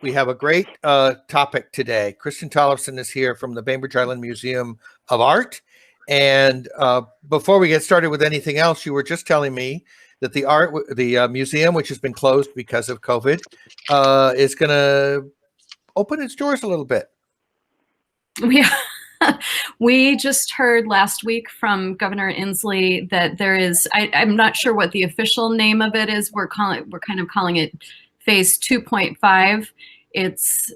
we have a great topic today. Kristin Tollefson is here from the Bainbridge Island Museum of Art. And before we get started with anything else, you were just telling me that the museum, which has been closed because of COVID, is going to open its doors a little bit. We just heard last week from Governor Inslee that there is, I'm not sure what the official name of it is. We're kind of calling it phase 2.5. It's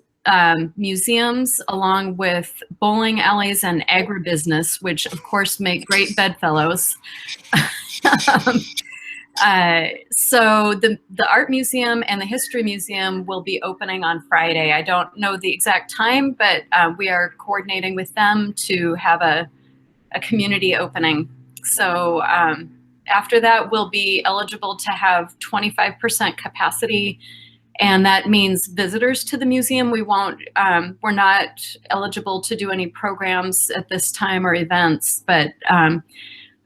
museums along with bowling alleys and agribusiness, which of course make great bedfellows. So the Art Museum and the History Museum will be opening on Friday. I don't know the exact time, but we are coordinating with them to have a community opening. So after that, we'll be eligible to have 25% capacity, and that means visitors to the museum. We're not eligible to do any programs at this time or events, but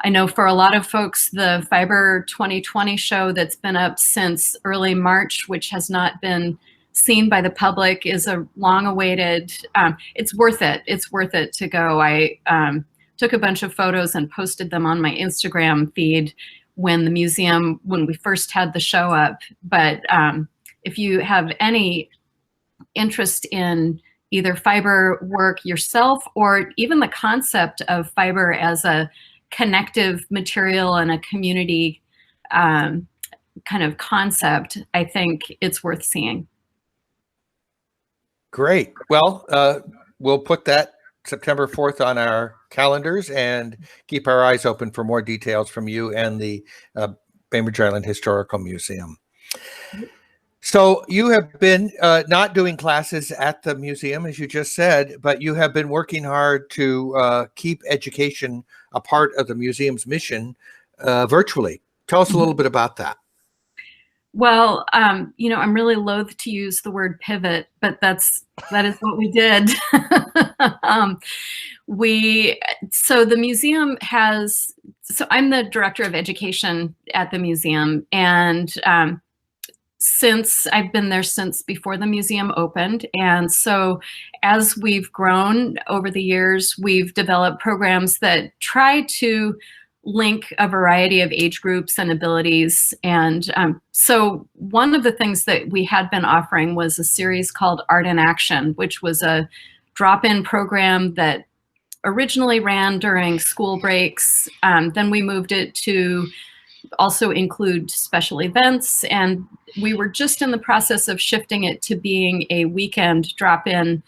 I know for a lot of folks, the Fiber 2020 show that's been up since early March, which has not been seen by the public, is a long-awaited, it's worth it. It's worth it to go. I took a bunch of photos and posted them on my Instagram feed when we first had the show up. But if you have any interest in either fiber work yourself, or even the concept of fiber as a connective material and a community kind of concept, I think it's worth seeing. Great. Well, we'll put that September 4th on our calendars and keep our eyes open for more details from you and the Bainbridge Island Historical Museum. So you have been not doing classes at the museum, as you just said, but you have been working hard to keep education a part of the museum's mission virtually. Tell us a little bit about that. Well, I'm really loath to use the word pivot, but that is what we did. The museum I'm the director of education at the museum, and since I've been there since before the museum opened. And so as we've grown over the years, we've developed programs that try to link a variety of age groups and abilities. And so one of the things that we had been offering was a series called Art in Action, which was a drop-in program that originally ran during school breaks. Then we moved it to also include special events, and we were just in the process of shifting it to being a weekend drop-in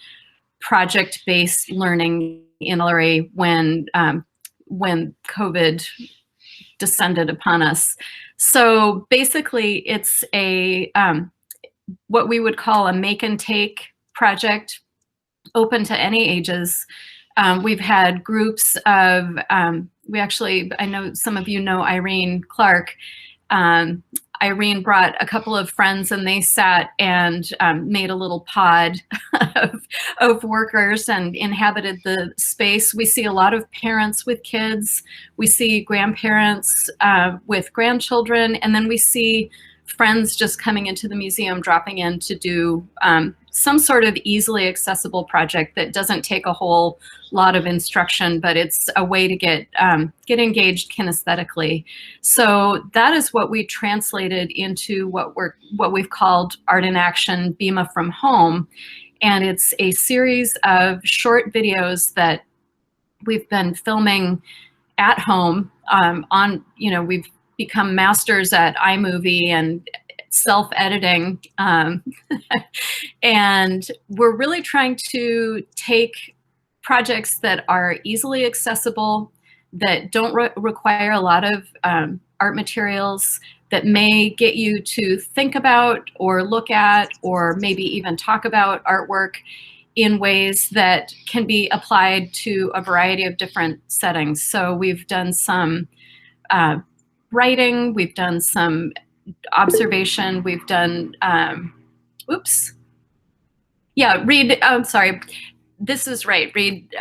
project-based learning in Larry when COVID descended upon us. So basically it's a what we would call a make and take project, open to any ages. We've had groups of I know some of you know Irene Clark. Irene brought a couple of friends, and they sat and made a little pod of workers and inhabited the space. We see a lot of parents with kids. We see grandparents with grandchildren, and then we see friends just coming into the museum, dropping in to do some sort of easily accessible project that doesn't take a whole lot of instruction, but it's a way to get engaged kinesthetically. So that is what we translated into what we've called Art in Action, BIMA from Home. And it's a series of short videos that we've been filming at home we've become masters at iMovie and self-editing. And we're really trying to take projects that are easily accessible, that don't require a lot of art materials, that may get you to think about or look at or maybe even talk about artwork in ways that can be applied to a variety of different settings. So we've done some writing, we've done some observation, we've done, Reed, I'm sorry, this is right, Reed.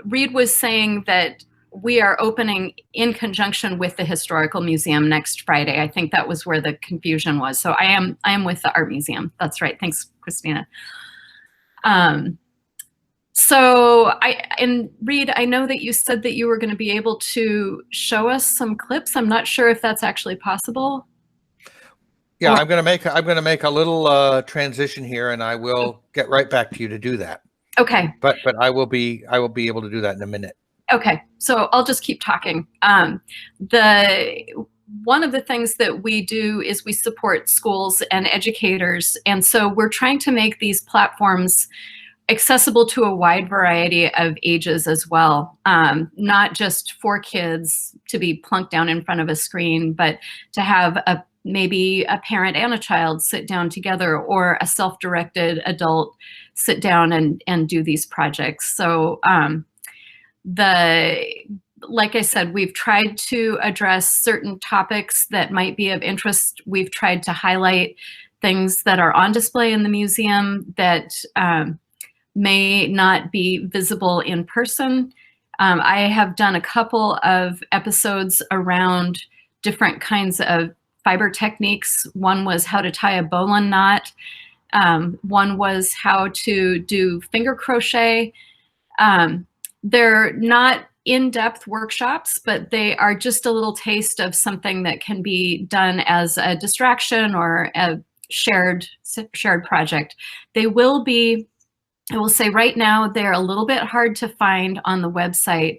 Reed was saying that we are opening in conjunction with the Historical Museum next Friday. I think that was where the confusion was. So I am with the Art Museum. That's right. Thanks, Christina. So Reed, I know that you said that you were going to be able to show us some clips. I'm not sure if that's actually possible. Yeah, I'm going to make a little transition here, and I will get right back to you to do that. Okay. But I will be able to do that in a minute. Okay, so I'll just keep talking. One of the things that we do is we support schools and educators, and so we're trying to make these platforms accessible to a wide variety of ages as well, not just for kids to be plunked down in front of a screen, but to have maybe a parent and a child sit down together, or a self-directed adult sit down and do these projects. So like I said, we've tried to address certain topics that might be of interest. We've tried to highlight things that are on display in the museum that may not be visible in person. I have done a couple of episodes around different kinds of fiber techniques. One was how to tie a bowline knot. One was how to do finger crochet. They're not in-depth workshops, but they are just a little taste of something that can be done as a distraction or a shared project. They will be, I will say right now, they're a little bit hard to find on the website.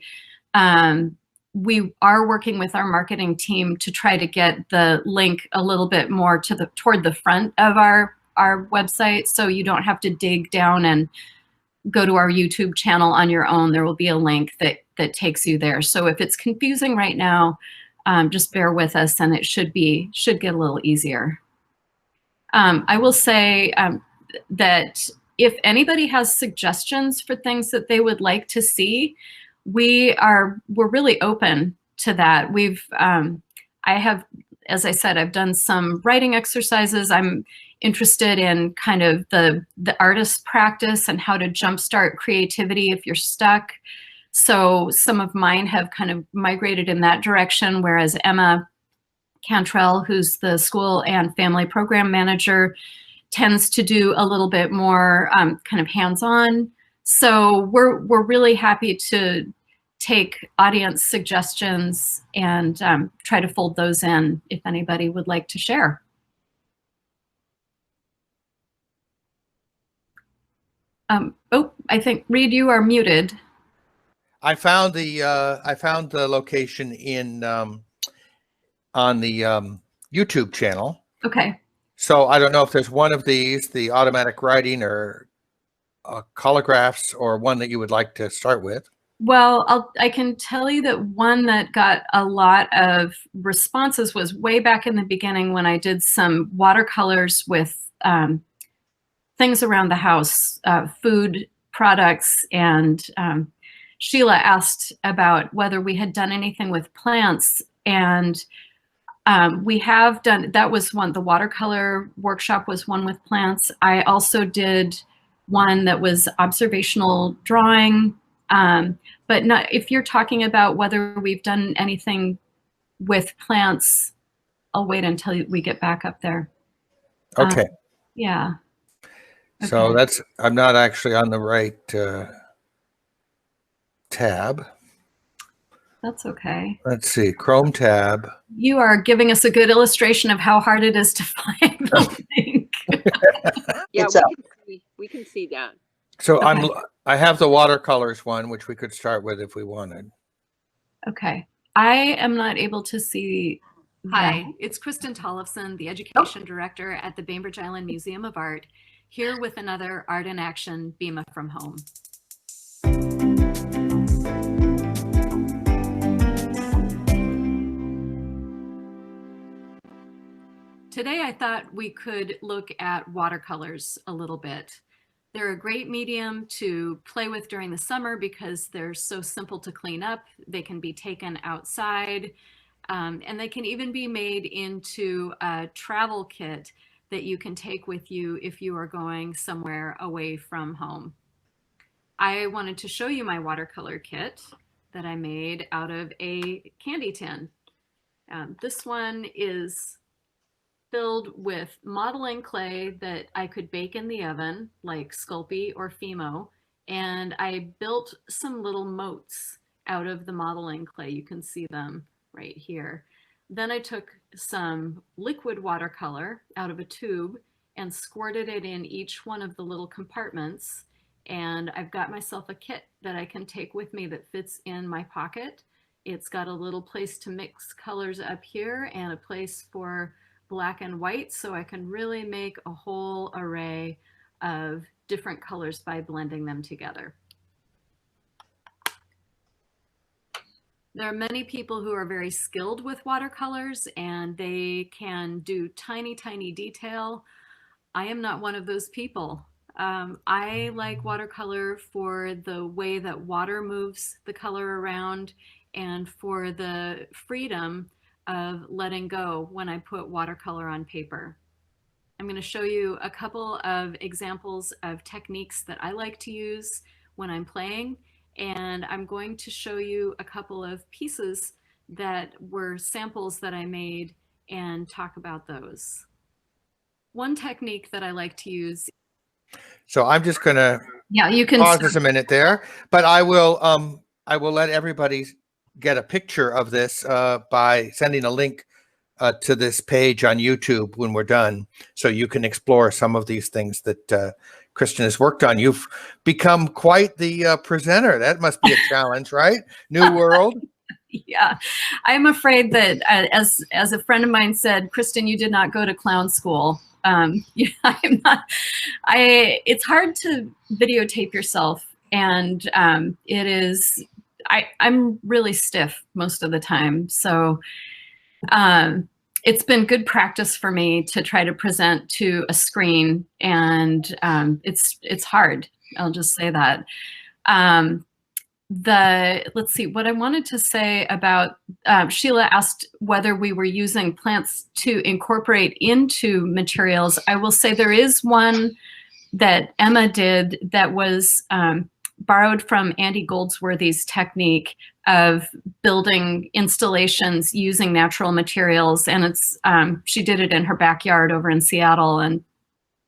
We are working with our marketing team to try to get the link a little bit more toward the front of our website, so you don't have to dig down and go to our YouTube channel on your own. There will be a link that takes you there. So if it's confusing right now, just bear with us, and it should get a little easier. I will say that if anybody has suggestions for things that they would like to see, we're really open to that. As I said, I've done some writing exercises. I'm interested in kind of the artist practice and how to jumpstart creativity if you're stuck. So some of mine have kind of migrated in that direction, whereas Emma Cantrell, who's the school and family program manager, tends to do a little bit more kind of hands-on. So we're really happy to take audience suggestions and try to fold those in if anybody would like to share. Oh, I think Reed, you are muted. I found the location in on the YouTube channel. Okay. So I don't know if there's one of these, the automatic writing or collagraphs, or one that you would like to start with. Well, I can tell you that one that got a lot of responses was way back in the beginning when I did some watercolors with things around the house, food products, and Sheila asked about whether we had done anything with plants, and we have done, that was one, the watercolor workshop was one with plants. I also did one that was observational drawing, but not, if you're talking about whether we've done anything with plants, I'll wait until we get back up there. Okay. Yeah. Okay. So that's, I'm not actually on the right tab. That's okay. Let's see, Chrome tab. You are giving us a good illustration of how hard it is to find the link. Yeah, we can see that. So Okay. I have the watercolors one, which we could start with if we wanted. Okay. I am not able to see. Hi, it's Kristin Tollefson, the Education Director at the Bainbridge Island Museum of Art, here with another Art in Action BIMA from Home. Today I thought we could look at watercolors a little bit. They're a great medium to play with during the summer because they're so simple to clean up. They can be taken outside, and they can even be made into a travel kit that you can take with you if you are going somewhere away from home. I wanted to show you my watercolor kit that I made out of a candy tin. This one is filled with modeling clay that I could bake in the oven, like Sculpey or Fimo, and I built some little moats out of the modeling clay. You can see them right here. Then I took some liquid watercolor out of a tube and squirted it in each one of the little compartments. And I've got myself a kit that I can take with me that fits in my pocket. It's got a little place to mix colors up here and a place for black and white, so I can really make a whole array of different colors by blending them together. There are many people who are very skilled with watercolors and they can do tiny, tiny detail. I am not one of those people. I like watercolor for the way that water moves the color around and for the freedom of letting go when I put watercolor on paper. I'm going to show you a couple of examples of techniques that I like to use when I'm playing, and I'm going to show you a couple of pieces that were samples that I made and talk about those. One technique that I like to use. So I'm just going to you can pause this a minute there, but I will let everybody get a picture of this by sending a link to this page on YouTube when we're done, so you can explore some of these things that Kristin has worked on. You've become quite the presenter. That must be a challenge, right? New world. Yeah, I'm afraid that as a friend of mine said, Kristin, you did not go to clown school. Yeah, I'm not. It's hard to videotape yourself, and it is. I'm really stiff most of the time, so it's been good practice for me to try to present to a screen, and it's hard. I'll just say that. Let's see, what I wanted to say about, Sheila asked whether we were using plants to incorporate into materials. I will say there is one that Emma did that was borrowed from Andy Goldsworthy's technique of building installations using natural materials. And it's she did it in her backyard over in Seattle, and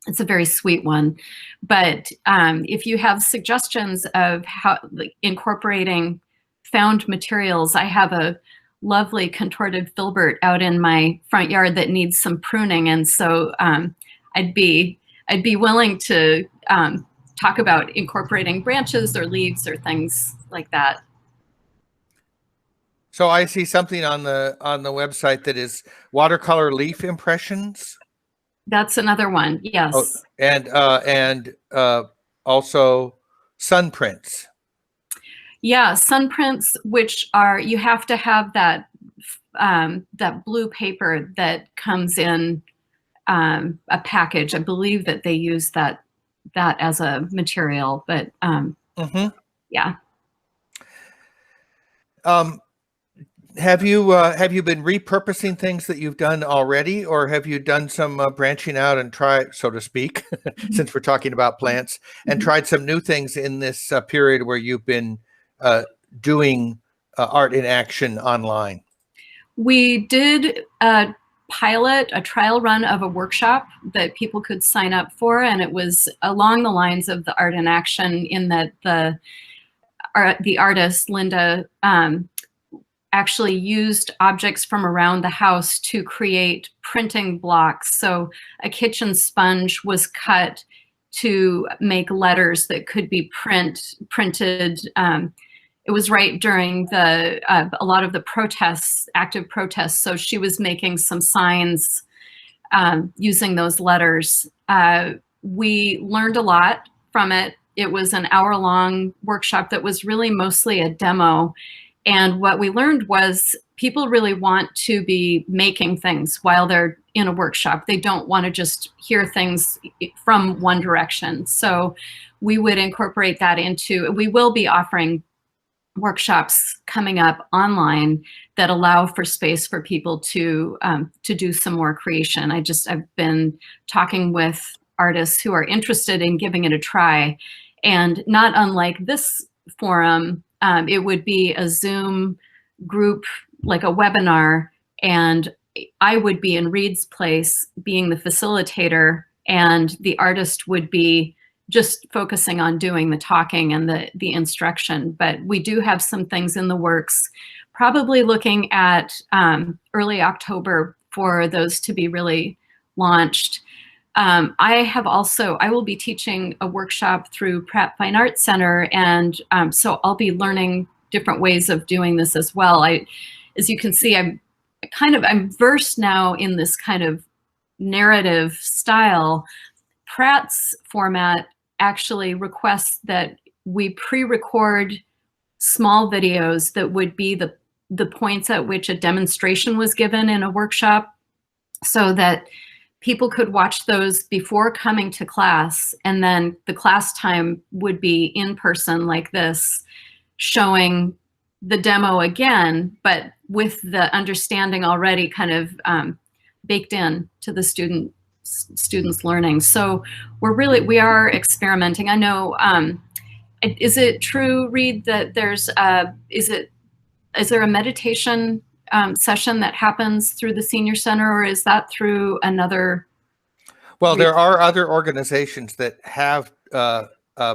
it's a very sweet one. But if you have suggestions of how incorporating found materials, I have a lovely contorted filbert out in my front yard that needs some pruning. And so I'd be willing to talk about incorporating branches or leaves or things like that. So I see something on the website that is watercolor leaf impressions. That's another one. Yes. Oh, and also sun prints. Yeah, sun prints, which are, you have to have that that blue paper that comes in a package. I believe that they use that as a material, but yeah. Have you been repurposing things that you've done already, or have you done some branching out and try, so to speak, since we're talking about plants, and tried some new things in this period where you've been doing art in action online? We did pilot a trial run of a workshop that people could sign up for, and it was along the lines of the art in action, in that the artist Linda actually used objects from around the house to create printing blocks. So a kitchen sponge was cut to make letters that could be printed. It was right during a lot of the protests, active protests. So she was making some signs using those letters. We learned a lot from it. It was an hour-long workshop that was really mostly a demo. And what we learned was people really want to be making things while they're in a workshop. They don't want to just hear things from one direction. So we would incorporate that into, we will be offering workshops coming up online that allow for space for people to do some more creation. I've been talking with artists who are interested in giving it a try. And not unlike this forum, It would be a Zoom group, like a webinar, and I would be in Reed's place being the facilitator, and the artist would be just focusing on doing the talking and the instruction. But we do have some things in the works, probably looking at early October for those to be really launched. I will be teaching a workshop through Pratt Fine Arts Center, and so I'll be learning different ways of doing this as well. As you can see, I'm versed now in this kind of narrative style. Pratt's format actually requests that we pre-record small videos that would be the points at which a demonstration was given in a workshop, so that people could watch those before coming to class, and then the class time would be in person like this, showing the demo again, but with the understanding already kind of baked in to the students learning. So we are experimenting. I know, is it true, Reed, that is there a meditation session that happens through the Senior Center, or is that through another? Well, there are other organizations that have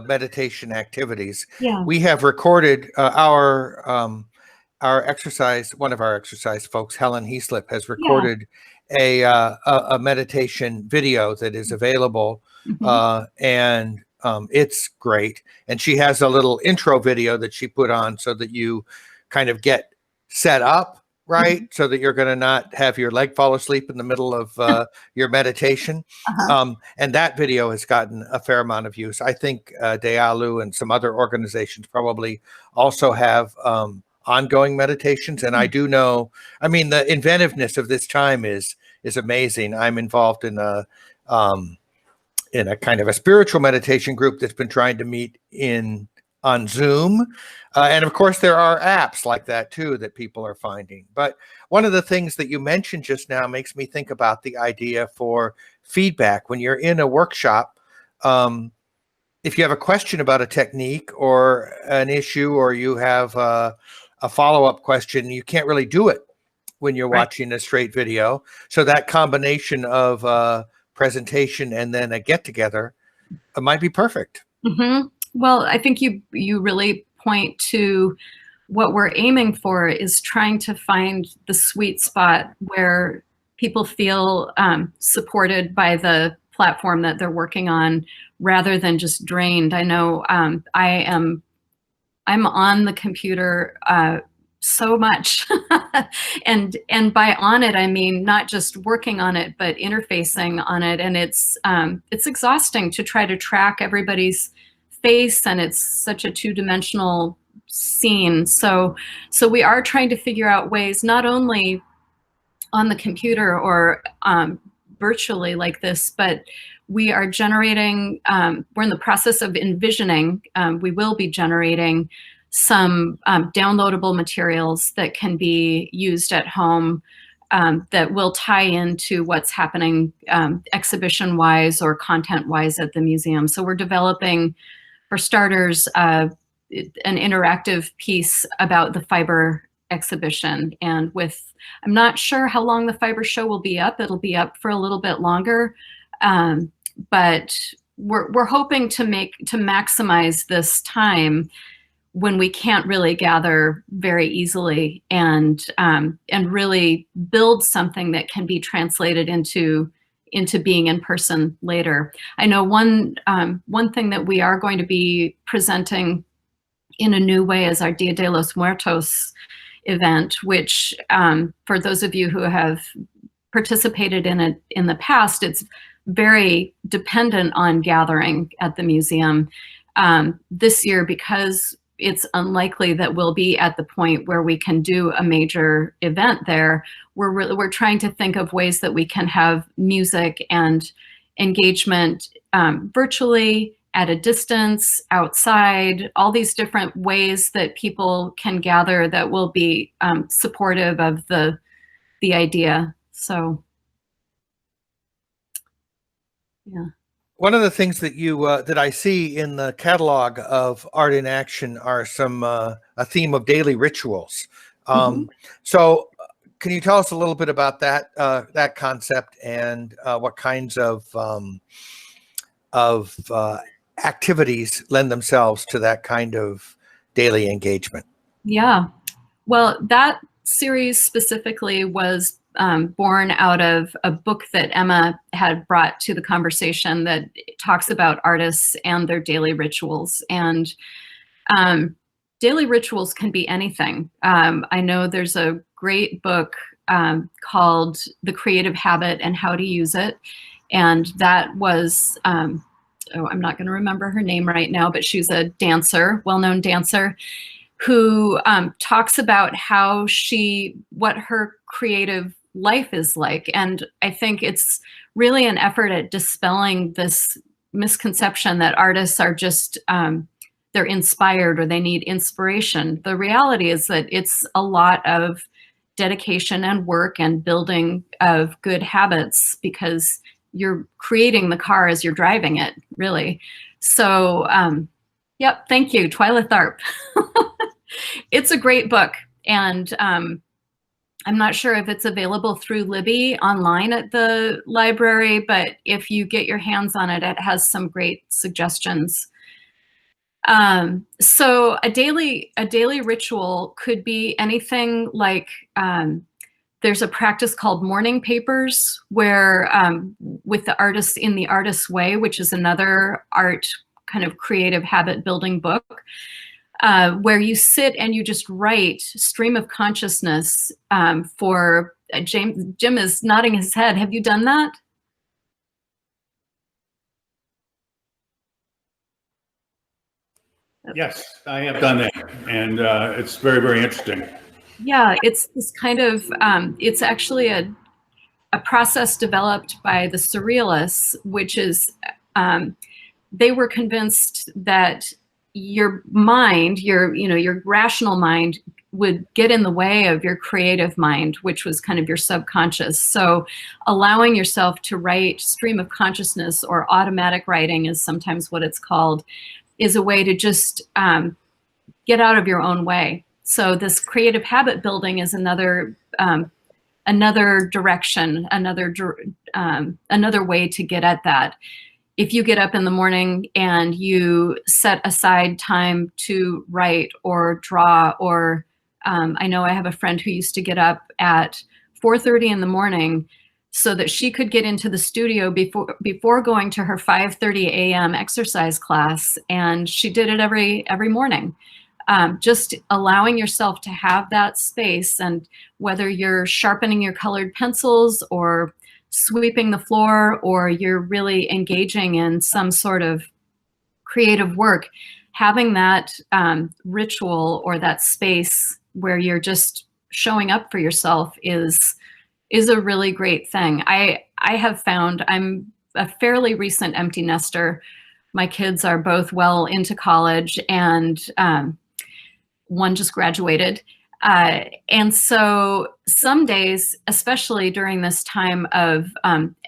meditation activities. Yeah. We have recorded our exercise. One of our exercise folks, Helen Heaslip, has recorded a meditation video that is available, and it's great. And she has a little intro video that she put on so that you kind of get set up, right? So that you're going to not have your leg fall asleep in the middle of your meditation. And that video has gotten a fair amount of use. I think Dealu and some other organizations probably also have ongoing meditations. And I do know, I mean, the inventiveness of this time is amazing. I'm involved in a kind of a spiritual meditation group that's been trying to meet on Zoom. And of course, there are apps like that too that people are finding. But one of the things that you mentioned just now makes me think about the idea for feedback. When you're in a workshop, if you have a question about a technique or an issue, or you have a follow-up question, you can't really do it when you're watching a straight video. So that combination of presentation and then a get-together might be perfect. Well, I think you really point to what we're aiming for, is trying to find the sweet spot where people feel supported by the platform that they're working on, rather than just drained. I know I'm on the computer so much, and by on it I mean not just working on it, but interfacing on it, and it's exhausting to try to track everybody's face, and it's such a two-dimensional scene. So we are trying to figure out ways, not only on the computer or virtually like this, but we are generating, we're in the process of envisioning, we will be generating some downloadable materials that can be used at home, that will tie into what's happening exhibition-wise or content-wise at the museum. So we're developing, for starters, an interactive piece about the fiber exhibition. And I'm not sure how long the fiber show will be up. It'll be up for a little bit longer, but we're hoping to maximize this time when we can't really gather very easily, and really build something that can be translated into being in person later. I know one thing that we are going to be presenting in a new way is our Dia de los Muertos event, which for those of you who have participated in it in the past, it's very dependent on gathering at the museum. This year, because it's unlikely that we'll be at the point where we can do a major event there, we're trying to think of ways that we can have music and engagement virtually, at a distance, outside, all these different ways that people can gather that will be supportive of the idea. So, yeah. One of the things that you that I see in the catalog of Art in Action are some a theme of daily rituals. So, can you tell us a little bit about that that concept and what kinds of activities lend themselves to that kind of daily engagement? Yeah. Well, that series specifically was born out of a book that Emma had brought to the conversation that talks about artists and their daily rituals. And daily rituals can be anything. I know there's a great book called The Creative Habit and How to Use It. And that was, oh, I'm not going to remember her name right now, but she's a dancer, well-known dancer, who talks about how what her creative life is like. And I think it's really an effort at dispelling this misconception that artists are just, they're inspired or they need inspiration. The reality is that it's a lot of dedication and work and building of good habits, because you're creating the car as you're driving it, really. So, yep, thank you, Twyla Tharp. It's a great book, and I'm not sure if it's available through Libby online at the library, but if you get your hands on it, it has some great suggestions. So a daily ritual could be anything like, there's a practice called morning papers where with the artists in the artist's way, which is another art kind of creative habit building book, where you sit and you just write stream of consciousness for Jim is nodding his head. Have you done that? Yes, I have done that, and it's very, very interesting. Yeah, it's this kind of, it's actually a process developed by the Surrealists, which is, they were convinced that your mind, your rational mind would get in the way of your creative mind, which was kind of your subconscious. So allowing yourself to write stream of consciousness, or automatic writing is sometimes what it's called, is a way to just get out of your own way. So this creative habit building is another direction, another way to get at that. If you get up in the morning and you set aside time to write or draw, or I know I have a friend who used to get up at 4:30 in the morning so that she could get into the studio before going to her 5:30 a.m. exercise class, and she did it every morning. Just allowing yourself to have that space, and whether you're sharpening your colored pencils or sweeping the floor, or you're really engaging in some sort of creative work, having that ritual or that space where you're just showing up for yourself is a really great thing. I have found, I'm a fairly recent empty nester. My kids are both well into college, and one just graduated. And so some days, especially during this time of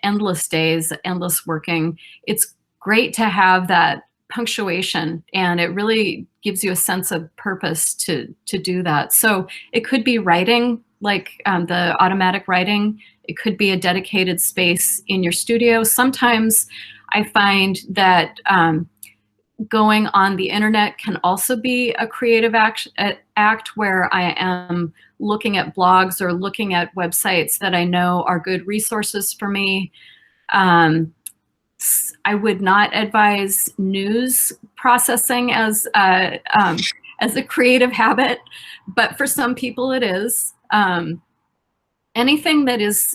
endless days, endless working, it's great to have that punctuation, and it really gives you a sense of purpose to do that. So it could be writing, like the automatic writing. It could be a dedicated space in your studio. Sometimes I find that going on the internet can also be a creative act where I am looking at blogs or looking at websites that I know are good resources for me. I would not advise news processing as a creative habit, but for some people it is. Anything that is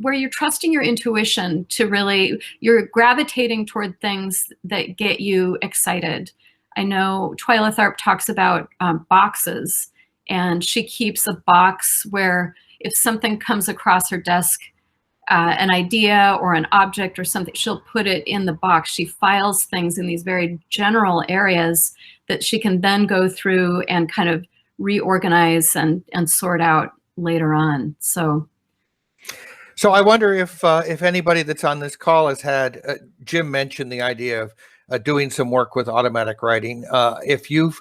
where you're trusting your intuition to really, you're gravitating toward things that get you excited. I know Twyla Tharp talks about boxes, and she keeps a box where if something comes across her desk, an idea or an object or something, she'll put it in the box. She files things in these very general areas that she can then go through and kind of reorganize and sort out later on. So So I wonder if anybody that's on this call has had, Jim mentioned the idea of doing some work with automatic writing. If you've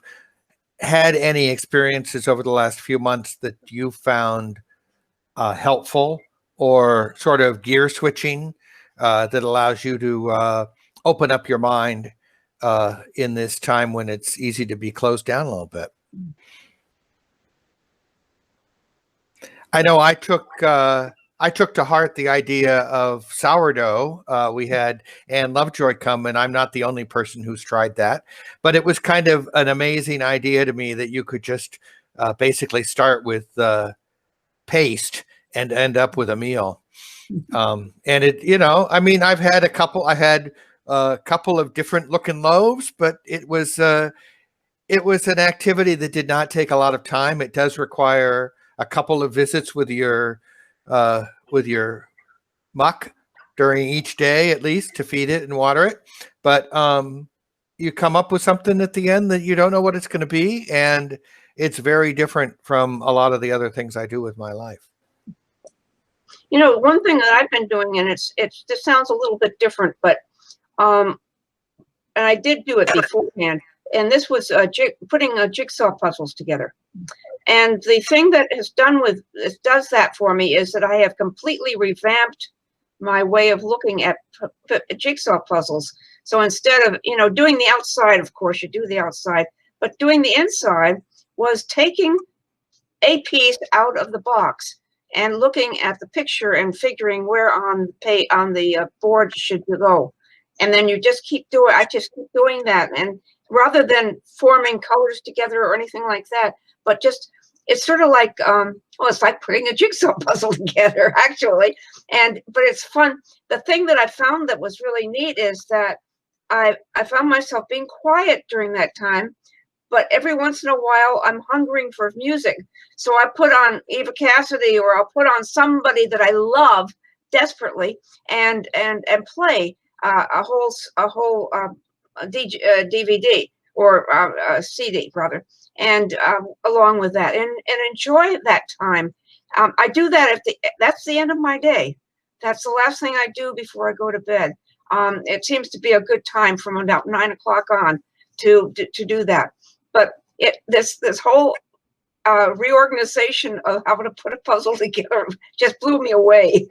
had any experiences over the last few months that you found helpful, or sort of gear switching that allows you to open up your mind in this time when it's easy to be closed down a little bit. I know I took to heart the idea of sourdough. We had Anne Lovejoy come, and I'm not the only person who's tried that, but it was kind of an amazing idea to me that you could just basically start with paste and end up with a meal. And it, I mean, I had a couple of different looking loaves, but it was an activity that did not take a lot of time. It does require a couple of visits with your muck during each day, at least, to feed it and water it. But you come up with something at the end that you don't know what it's going to be, and it's very different from a lot of the other things I do with my life. One thing that I've been doing, and this sounds a little bit different, but and I did do it beforehand, and this was putting jigsaw puzzles together. And the thing that does that for me is that I have completely revamped my way of looking at jigsaw puzzles. So instead of doing the outside, of course you do the outside, but doing the inside was taking a piece out of the box and looking at the picture and figuring where on the board should go. And then you just keep doing, I just keep doing that. And rather than forming colors together or anything like that, but just, it's sort of like, it's like putting a jigsaw puzzle together, actually. But it's fun. The thing that I found that was really neat is that I found myself being quiet during that time, but every once in a while I'm hungering for music. So I put on Eva Cassidy, or I'll put on somebody that I love desperately and play a whole DVD or CD rather, and along with that, and enjoy that time. I do that that's the end of my day. That's the last thing I do before I go to bed. It seems to be a good time from about 9 o'clock on to do that. But this whole reorganization of how to put a puzzle together just blew me away.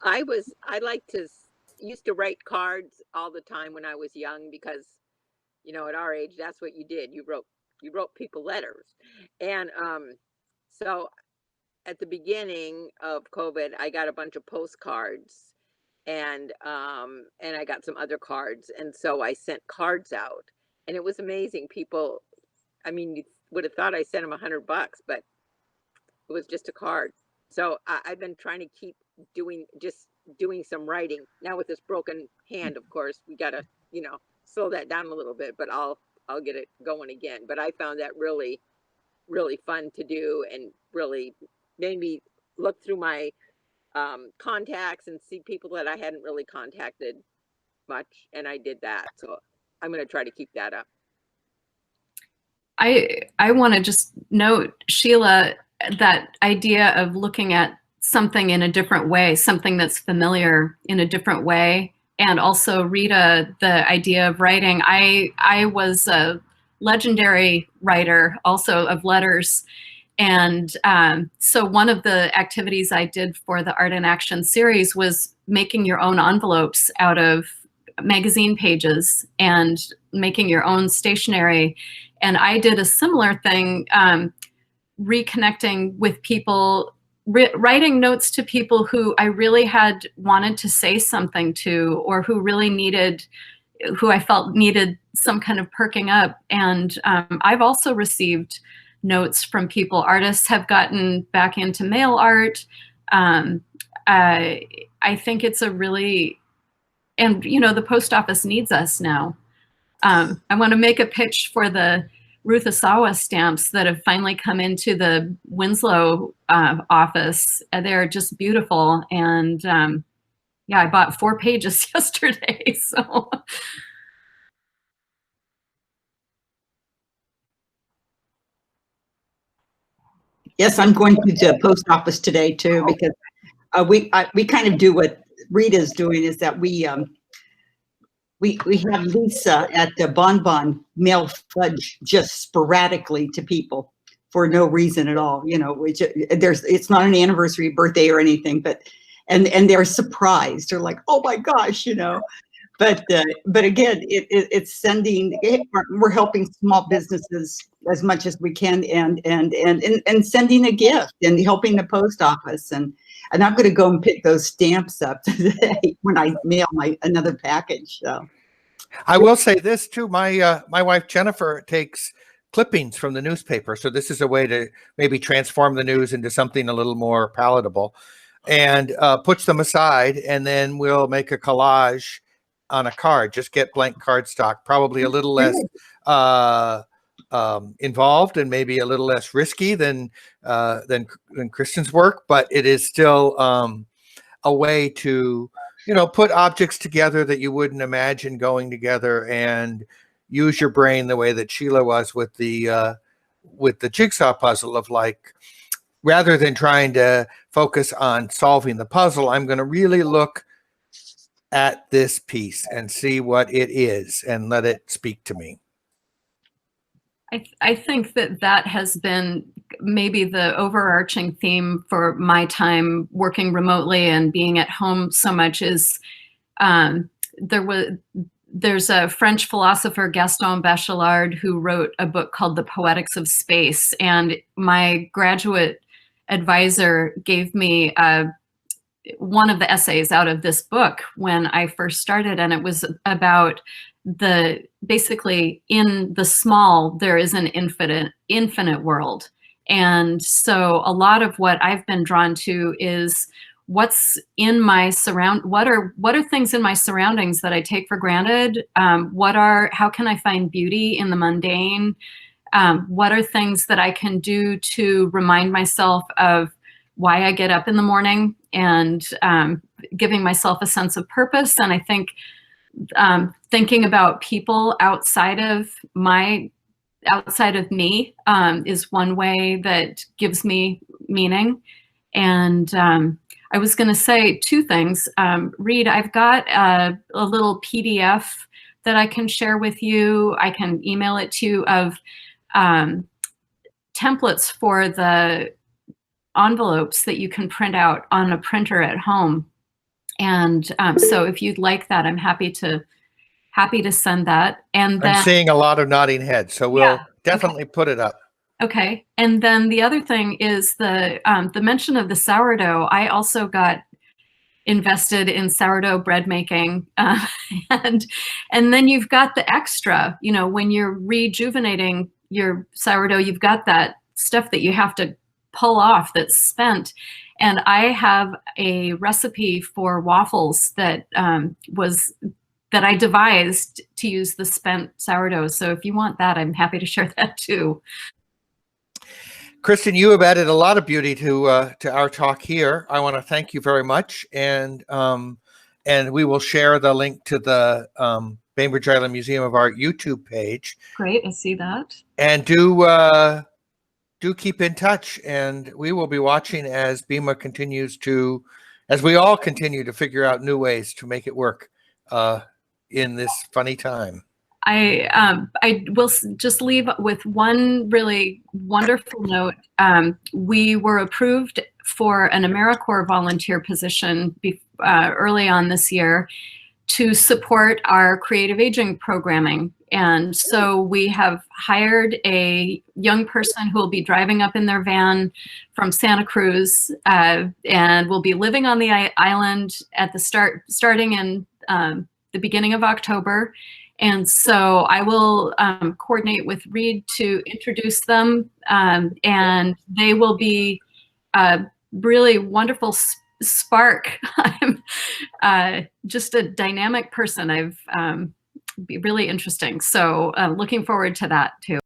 I used to write cards all the time when I was young, because at our age that's what you did. You wrote people letters. And so at the beginning of COVID, I got a bunch of postcards, and I got some other cards, and so I sent cards out, and it was amazing. People, I mean, you would have thought I sent them $100, but it was just a card. So I've been trying to keep doing some writing. Now with this broken hand, of course, we gotta slow that down a little bit, but I'll get it going again. But I found that really, really fun to do, and really made me look through my contacts and see people that I hadn't really contacted much, and I did that. So I'm going to try to keep that up. I want to just note, Sheila, that idea of looking at something in a different way, something that's familiar in a different way. And also, Rita, the idea of writing. I was a legendary writer also of letters. And so one of the activities I did for the Art in Action series was making your own envelopes out of magazine pages and making your own stationery. And I did a similar thing, reconnecting with people, writing notes to people who I really had wanted to say something to, or who I felt needed some kind of perking up. And I've also received notes from people. Artists have gotten back into mail art. I think it's a really, and the post office needs us now. I want to make a pitch for the Ruth Asawa stamps that have finally come into the Winslow office. They're just beautiful. And yeah, I bought 4 pages yesterday. So. Yes, I'm going to the post office today too, because we kind of do what Rita's doing, is that we have Lisa at the Bonbon mail fudge just sporadically to people for no reason at all. You know, it's not an anniversary, birthday, or anything, but and they're surprised. They're like, oh my gosh, you know. But again, it's sending. We're helping small businesses as much as we can, and sending a gift and helping the post office. And I'm going to go and pick those stamps up today when I mail another package. So I will say this too. My wife Jennifer takes clippings from the newspaper, so this is a way to maybe transform the news into something a little more palatable, and puts them aside, and then we'll make a collage on a card. Just get blank cardstock, probably a little less involved and maybe a little less risky than Kristin's work, but it is still a way to, you know, put objects together that you wouldn't imagine going together, and use your brain the way that Sheila was with the jigsaw puzzle of, like, rather than trying to focus on solving the puzzle, I'm going to really look at this piece and see what it is and let it speak to me. I think that has been maybe the overarching theme for my time working remotely and being at home so much is there's a French philosopher, Gaston Bachelard, who wrote a book called The Poetics of Space. And my graduate advisor gave me one of the essays out of this book when I first started, and it was about basically in the small there is an infinite world. And so a lot of what I've been drawn to is what's in my what are things in my surroundings that I take for granted? How can I find beauty in the mundane? What are things that I can do to remind myself of why I get up in the morning, and giving myself a sense of purpose? And I think thinking about people outside of me is one way that gives me meaning. And I was going to say two things. Reed, I've got a little PDF that I can share with you. I can email it to you of templates for the envelopes that you can print out on a printer at home. And so if you'd like that, I'm happy to send that. And then, I'm seeing a lot of nodding heads, so we'll definitely put it up. Okay. And then the other thing is the mention of the sourdough. I also got invested in sourdough bread making, and then you've got the extra. You know, when you're rejuvenating your sourdough, you've got that stuff that you have to pull off that's spent. And I have a recipe for waffles that I devised to use the spent sourdough. So if you want that, I'm happy to share that too. Kristin, you have added a lot of beauty to our talk here. I want to thank you very much, and we will share the link to the Bainbridge Island Museum of Art YouTube page. Great, I see that. And do keep in touch, and we will be watching as BIMA as we all continue to figure out new ways to make it work in this funny time. I will just leave with one really wonderful note. We were approved for an AmeriCorps volunteer position early on this year to support our creative aging programming. And so we have hired a young person who will be driving up in their van from Santa Cruz, and will be living on the island at the starting in the beginning of October. And so I will coordinate with Reed to introduce them, and they will be a really wonderful spark. I'm just a dynamic person. Be really interesting. So looking forward to that too.